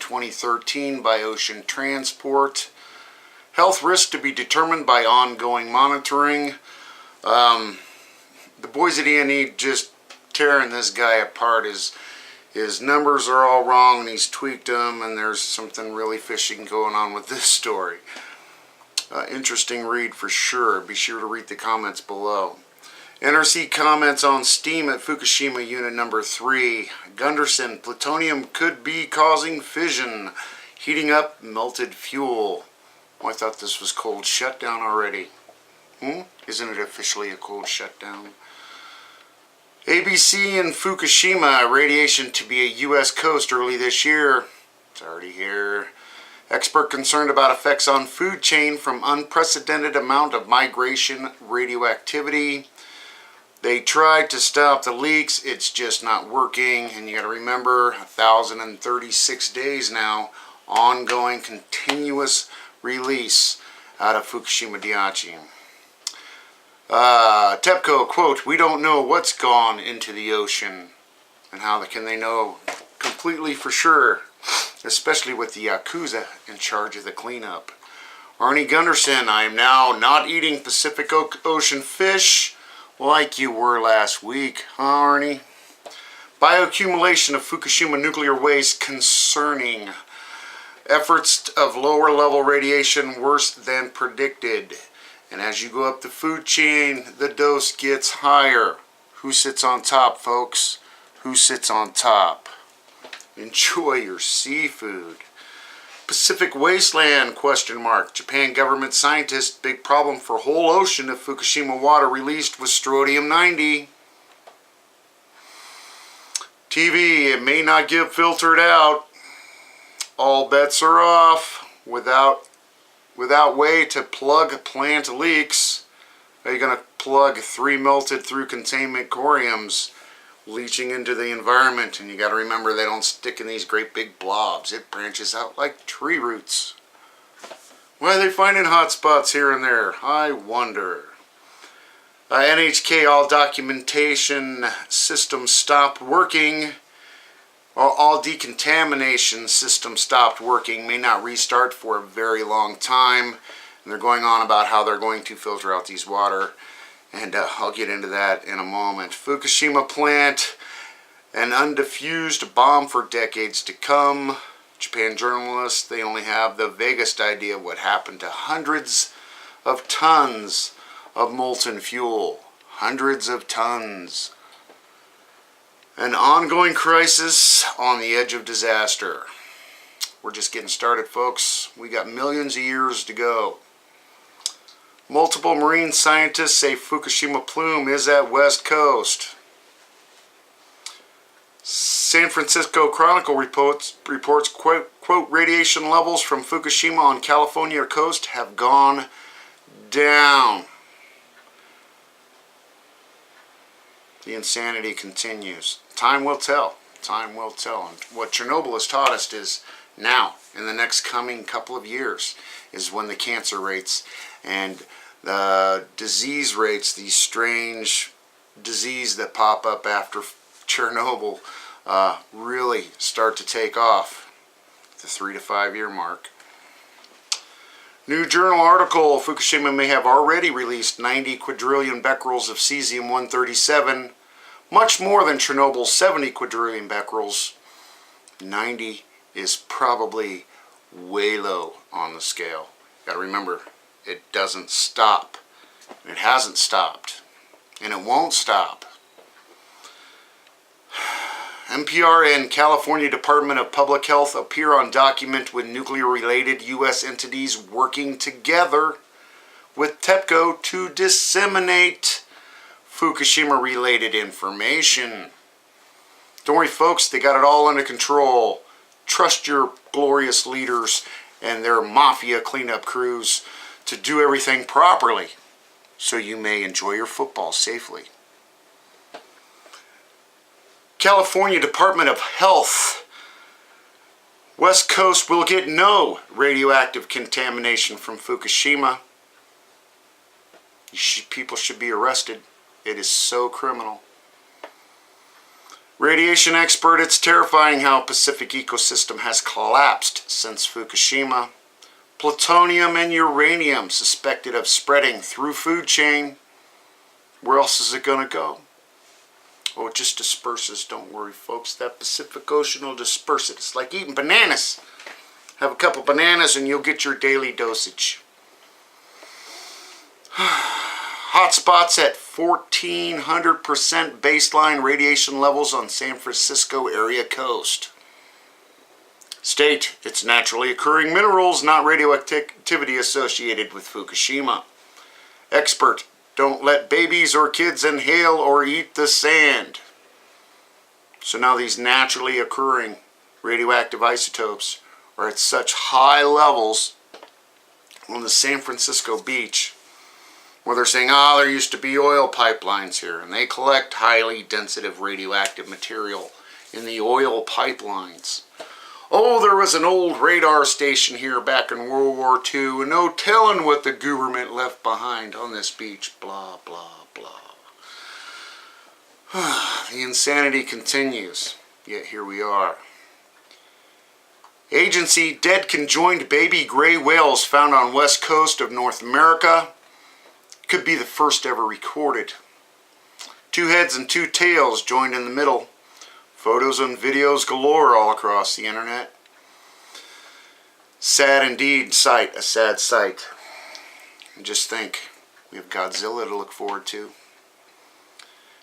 2013 by ocean transport. Health risk to be determined by ongoing monitoring. The boys at E&E just tearing this guy apart. His numbers are all wrong and he's tweaked them, and there's something really fishy going on with this story. Interesting read for sure. Be sure to read the comments below. NRC comments on steam at Fukushima Unit Number 3. Gunderson, plutonium could be causing fission, heating up melted fuel. Oh, I thought this was cold shutdown already. Isn't it officially a cold shutdown? ABC in Fukushima, radiation to be a U.S. coast early this year. It's already here. Expert concerned about effects on food chain from unprecedented amount of migration radioactivity. They tried to stop the leaks, it's just not working. And you got to remember, 1,036 days now, ongoing continuous release out of Fukushima Daiichi. TEPCO, quote, "We don't know what's gone into the ocean." And how can they know completely for sure? Especially with the Yakuza in charge of the cleanup. Arnie Gunderson, "I am now not eating Pacific Ocean fish like you were last week." Huh, Arnie? Bioaccumulation of Fukushima nuclear waste concerning. Efforts of lower level radiation worse than predicted. And as you go up the food chain, the dose gets higher. Who sits on top, folks? Who sits on top? Enjoy your seafood. Pacific Wasteland, question mark. Japan government scientists, big problem for whole ocean of Fukushima water released with strontium-90. TV, it may not get filtered out. All bets are off. Without way to plug plant leaks. Are you going to plug 3 melted through containment coriums leaching into the environment? And you got to remember, they don't stick in these great big blobs. It branches out like tree roots. Why are they finding hot spots here and there? I wonder. NHK all documentation system stopped working. All decontamination systems stopped working. May not restart for a very long time. And they're going on about how they're going to filter out these water. And I'll get into that in a moment. Fukushima plant, an undiffused bomb for decades to come. Japan journalists, they only have the vaguest idea of what happened to hundreds of tons of molten fuel. Hundreds of tons. An ongoing crisis on the edge of disaster. We're just getting started, folks. We got millions of years to go. Multiple marine scientists say Fukushima plume is at West Coast. San Francisco Chronicle reports quote, radiation levels from Fukushima on California coast have gone down. The insanity continues. Time will tell. Time will tell. And what Chernobyl has taught us is now, in the next coming couple of years, is when the cancer rates and the disease rates, these strange disease that pop up after Chernobyl, really start to take off. The 3 to 5 year mark. New journal article, Fukushima may have already released 90 quadrillion becquerels of cesium-137, much more than Chernobyl's 70 quadrillion becquerels. 90 is probably way low on the scale. Gotta remember, it doesn't stop. It hasn't stopped. And it won't stop. NPR and California Department of Public Health appear on document with nuclear-related U.S. entities working together with TEPCO to disseminate Fukushima-related information. Don't worry, folks, they got it all under control. Trust your glorious leaders and their mafia cleanup crews to do everything properly so you may enjoy your football safely. California Department of Health. West Coast will get no radioactive contamination from Fukushima. People should be arrested. It is so criminal. Radiation expert, it's terrifying how Pacific ecosystem has collapsed since Fukushima. Plutonium and uranium suspected of spreading through food chain. Where else is it going to go? Oh, it just disperses. Don't worry, folks. That Pacific Ocean will disperse it. It's like eating bananas. Have a couple bananas and you'll get your daily dosage. Hotspots at 1,400% baseline radiation levels on San Francisco area coast. State, it's naturally occurring minerals, not radioactivity associated with Fukushima. Expert, don't let babies or kids inhale or eat the sand. So now these naturally occurring radioactive isotopes are at such high levels on the San Francisco beach, where they're saying, there used to be oil pipelines here, and they collect highly densitive radioactive material in the oil pipelines. Oh, there was an old radar station here back in World War II, and no telling what the government left behind on this beach, blah, blah, blah. The insanity continues, yet here we are. Agency, dead conjoined baby gray whales found on west coast of North America. Could be the first ever recorded. 2 heads and 2 tails joined in the middle. Photos and videos galore all across the internet. Sad indeed sight, a sad sight. And just think, we have Godzilla to look forward to.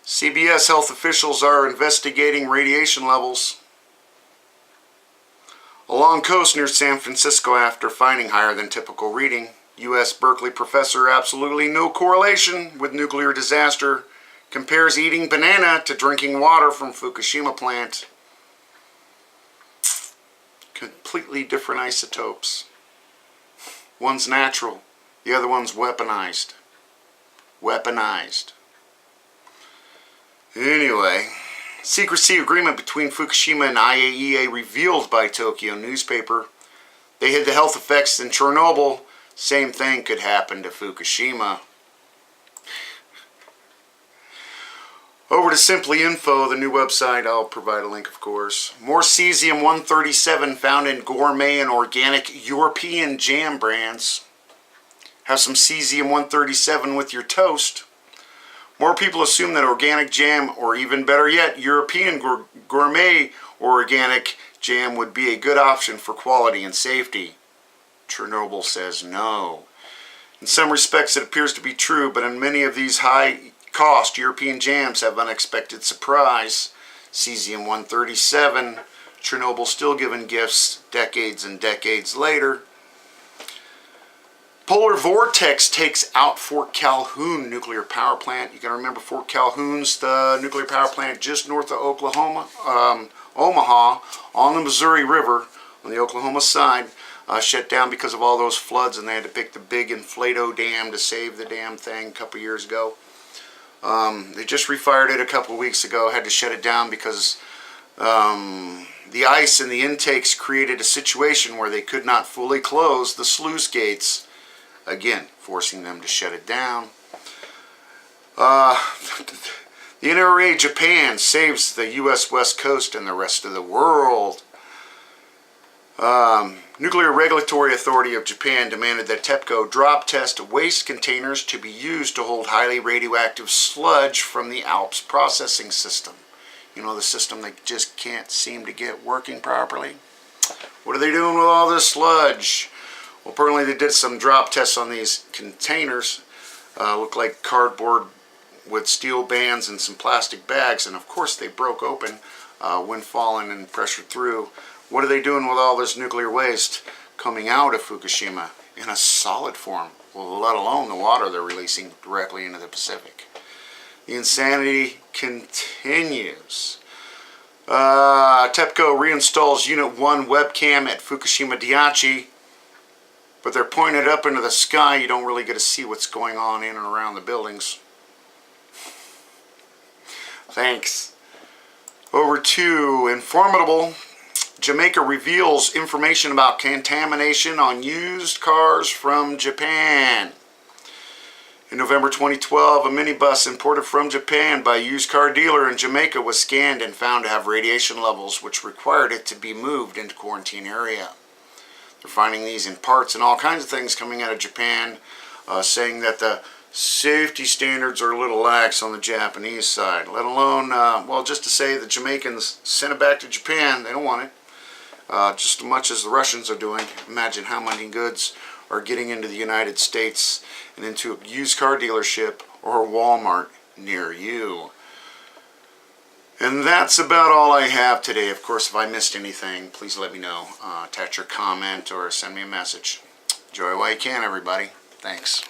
CBS health officials are investigating radiation levels along coast near San Francisco after finding higher than typical reading. U.S. Berkeley professor, absolutely no correlation with nuclear disaster, compares eating banana to drinking water from Fukushima plant. Completely different isotopes. One's natural, the other one's weaponized. Weaponized. Anyway, secrecy agreement between Fukushima and IAEA revealed by Tokyo newspaper. They hid the health effects in Chernobyl. Same thing could happen to Fukushima. Over to Simply Info, the new website. I'll provide a link, of course. More cesium-137 found in gourmet and organic European jam brands. Have some cesium-137 with your toast. More people assume that organic jam, or even better yet, European gourmet or organic jam would be a good option for quality and safety. Chernobyl says no. In some respects it appears to be true, but in many of these high-cost European jams have unexpected surprise. Cesium-137, Chernobyl still giving gifts decades and decades later. Polar vortex takes out Fort Calhoun nuclear power plant. You got to remember Fort Calhoun's the nuclear power plant just north of Omaha, on the Missouri River, on the Oklahoma side. Shut down because of all those floods, and they had to pick the big Inflato Dam to save the damn thing a couple years ago. They just refired it a couple of weeks ago, had to shut it down because the ice in the intakes created a situation where they could not fully close the sluice gates, again forcing them to shut it down. The NRA Japan saves the U.S. West Coast and the rest of the world. Nuclear Regulatory Authority of Japan demanded that TEPCO drop test waste containers to be used to hold highly radioactive sludge from the ALPS processing system. You know, the system they just can't seem to get working properly. What are they doing with all this sludge? Well, apparently they did some drop tests on these containers. Looked like cardboard with steel bands and some plastic bags, and of course they broke open when falling and pressured through. What are they doing with all this nuclear waste coming out of Fukushima in a solid form? Well, let alone the water they're releasing directly into the Pacific. The insanity continues. TEPCO reinstalls Unit 1 webcam at Fukushima Daiichi, but they're pointed up into the sky. You don't really get to see what's going on in and around the buildings. Thanks. Over to Informative. Jamaica reveals information about contamination on used cars from Japan. In November 2012, a minibus imported from Japan by a used car dealer in Jamaica was scanned and found to have radiation levels which required it to be moved into quarantine area. They're finding these in parts and all kinds of things coming out of Japan, saying that the safety standards are a little lax on the Japanese side, let alone, well, just to say the Jamaicans sent it back to Japan. They don't want it. Just as much as the Russians are doing. Imagine how many goods are getting into the United States and into a used car dealership or a Walmart near you. And that's about all I have today. Of course, if I missed anything, please let me know. Attach your comment or send me a message. Enjoy while you can, everybody. Thanks.